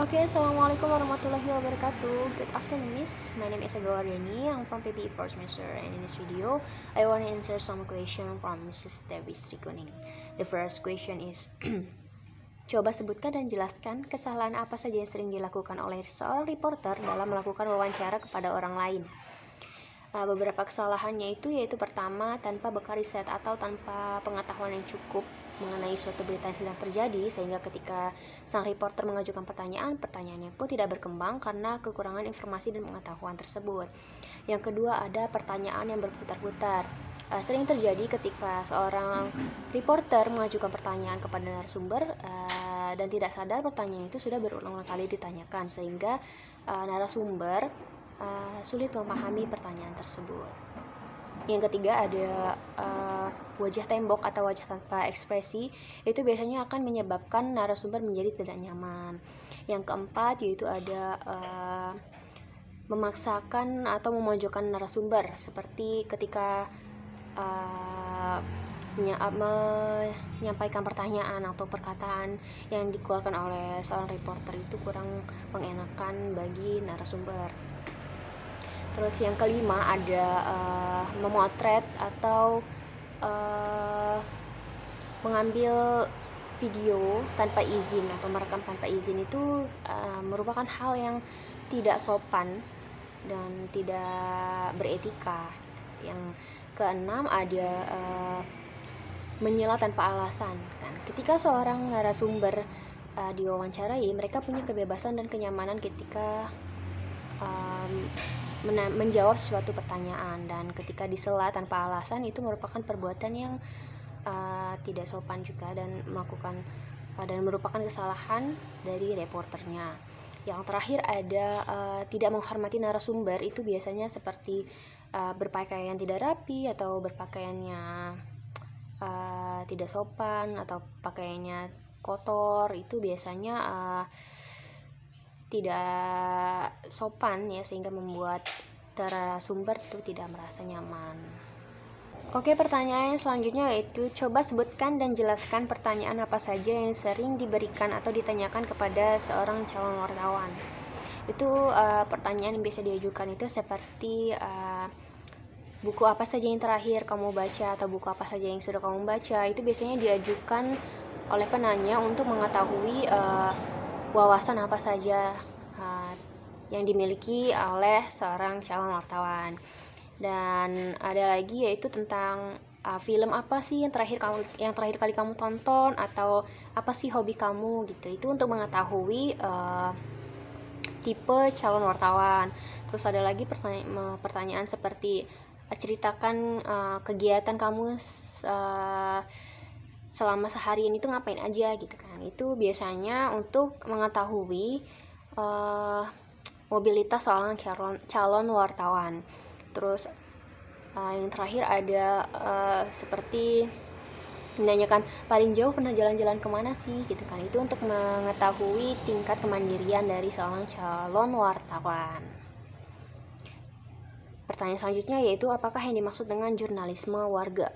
Assalamualaikum warahmatullahi wabarakatuh. Good afternoon, Miss. My name is Agawardani. I'm from PBE First Semester, and in this video, I want to answer some question from Mrs. Dewi Sri Kuning. The first question is, coba sebutkan dan jelaskan kesalahan apa saja yang sering dilakukan oleh seorang reporter dalam melakukan wawancara kepada orang lain. Beberapa kesalahannya itu yaitu pertama, tanpa bekal riset atau tanpa pengetahuan yang cukup mengenai suatu berita yang sedang terjadi, sehingga ketika sang reporter mengajukan pertanyaannya pun tidak berkembang karena kekurangan informasi dan pengetahuan tersebut. Yang kedua, ada pertanyaan yang berputar-putar. Sering terjadi ketika seorang reporter mengajukan pertanyaan kepada narasumber dan tidak sadar pertanyaan itu sudah berulang-ulang kali ditanyakan, sehingga narasumber sulit memahami pertanyaan tersebut. Yang ketiga, ada wajah tembok atau wajah tanpa ekspresi. Itu biasanya akan menyebabkan narasumber menjadi tidak nyaman. Yang keempat, yaitu ada memaksakan atau memojokkan narasumber, seperti ketika menyampaikan pertanyaan atau perkataan yang dikeluarkan oleh seorang reporter itu kurang mengenakan bagi narasumber. Terus yang kelima, ada memotret atau mengambil video tanpa izin atau merekam tanpa izin. Itu merupakan hal yang tidak sopan dan tidak beretika. Yang keenam, ada menyela tanpa alasan. Ketika seorang narasumber diwawancarai, mereka punya kebebasan dan kenyamanan ketika menjawab suatu pertanyaan, dan ketika disela tanpa alasan itu merupakan perbuatan yang tidak sopan juga dan merupakan kesalahan dari reporternya. Yang terakhir, ada tidak menghormati narasumber. Itu biasanya seperti berpakaian tidak rapi atau berpakaiannya tidak sopan atau pakaiannya kotor. Itu biasanya tidak sopan ya, sehingga membuat narasumber itu tidak merasa nyaman. Pertanyaan selanjutnya yaitu, coba sebutkan dan jelaskan pertanyaan apa saja yang sering diberikan atau ditanyakan kepada seorang calon wartawan. Itu pertanyaan yang biasa diajukan itu seperti buku apa saja yang terakhir kamu baca atau buku apa saja yang sudah kamu baca. Itu biasanya diajukan oleh penanya untuk mengetahui wawasan apa saja yang dimiliki oleh seorang calon wartawan. Dan ada lagi yaitu tentang film apa sih yang terakhir kali kamu tonton, atau apa sih hobi kamu gitu. Itu untuk mengetahui tipe calon wartawan. Terus ada lagi pertanyaan seperti, ceritakan kegiatan kamu selama sehari ini tuh ngapain aja gitu kan. Itu biasanya untuk mengetahui mobilitas seorang calon wartawan. Terus yang terakhir ada seperti menanyakan paling jauh pernah jalan-jalan kemana sih gitu kan. Itu untuk mengetahui tingkat kemandirian dari seorang calon wartawan. Pertanyaan selanjutnya yaitu, apakah yang dimaksud dengan jurnalisme warga?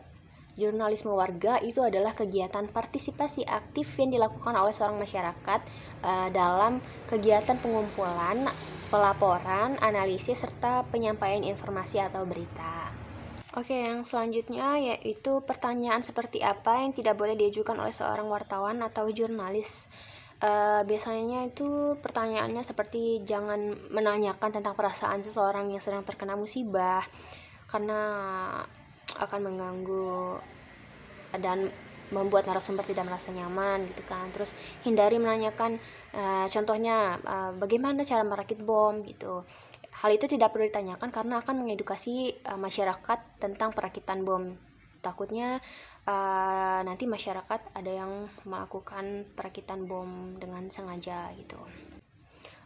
Jurnalisme warga itu adalah kegiatan partisipasi aktif yang dilakukan oleh seorang masyarakat dalam kegiatan pengumpulan, pelaporan, analisis, serta penyampaian informasi atau berita. Yang selanjutnya yaitu pertanyaan seperti apa yang tidak boleh diajukan oleh seorang wartawan atau jurnalis. Biasanya itu pertanyaannya seperti, jangan menanyakan tentang perasaan seseorang yang sedang terkena musibah, karena akan mengganggu dan membuat narasumber tidak merasa nyaman gitu kan. Terus hindari menanyakan contohnya bagaimana cara merakit bom gitu. Hal itu tidak perlu ditanyakan karena akan mengedukasi masyarakat tentang perakitan bom. Takutnya nanti masyarakat ada yang melakukan perakitan bom dengan sengaja gitu.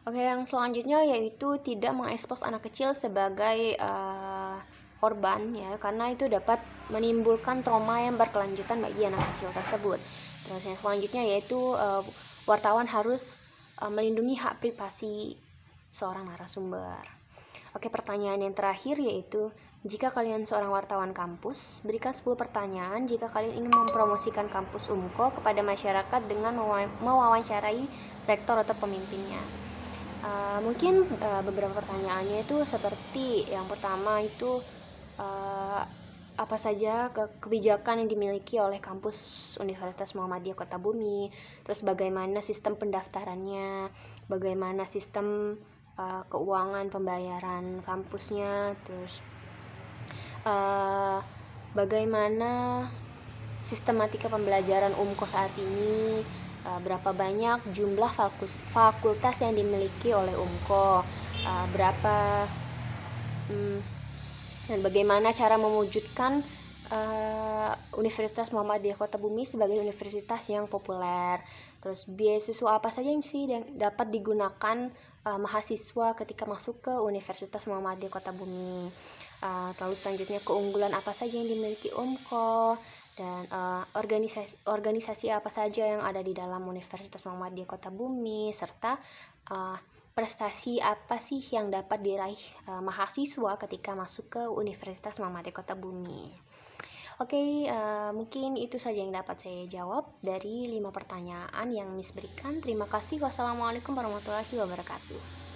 Yang selanjutnya yaitu tidak mengekspos anak kecil sebagai korban ya, karena itu dapat menimbulkan trauma yang berkelanjutan bagi anak kecil tersebut. Terus yang selanjutnya yaitu wartawan harus melindungi hak privasi seorang narasumber. Pertanyaan yang terakhir yaitu, Jika kalian seorang wartawan kampus, berikan 10 pertanyaan jika kalian ingin mempromosikan kampus UMKO kepada masyarakat dengan mewawancarai rektor atau pemimpinnya. Mungkin beberapa pertanyaannya itu seperti yang pertama itu apa saja kebijakan yang dimiliki oleh kampus Universitas Muhammadiyah Kota Bumi, terus bagaimana sistem pendaftarannya, bagaimana sistem keuangan pembayaran kampusnya, terus bagaimana sistematika pembelajaran UMKO saat ini, berapa banyak jumlah fakultas yang dimiliki oleh UMKO, dan bagaimana cara mewujudkan Universitas Muhammadiyah Kota Bumi sebagai universitas yang populer. Terus beasiswa apa saja yang dapat digunakan mahasiswa ketika masuk ke Universitas Muhammadiyah Kota Bumi. Lalu selanjutnya keunggulan apa saja yang dimiliki UMKO, dan organisasi apa saja yang ada di dalam Universitas Muhammadiyah Kota Bumi, serta prestasi apa sih yang dapat diraih mahasiswa ketika masuk ke Universitas Muhammadiyah Kota Bumi. Oke, mungkin itu saja yang dapat saya jawab dari 5 pertanyaan yang Miss berikan. Terima kasih. Wassalamualaikum warahmatullahi wabarakatuh.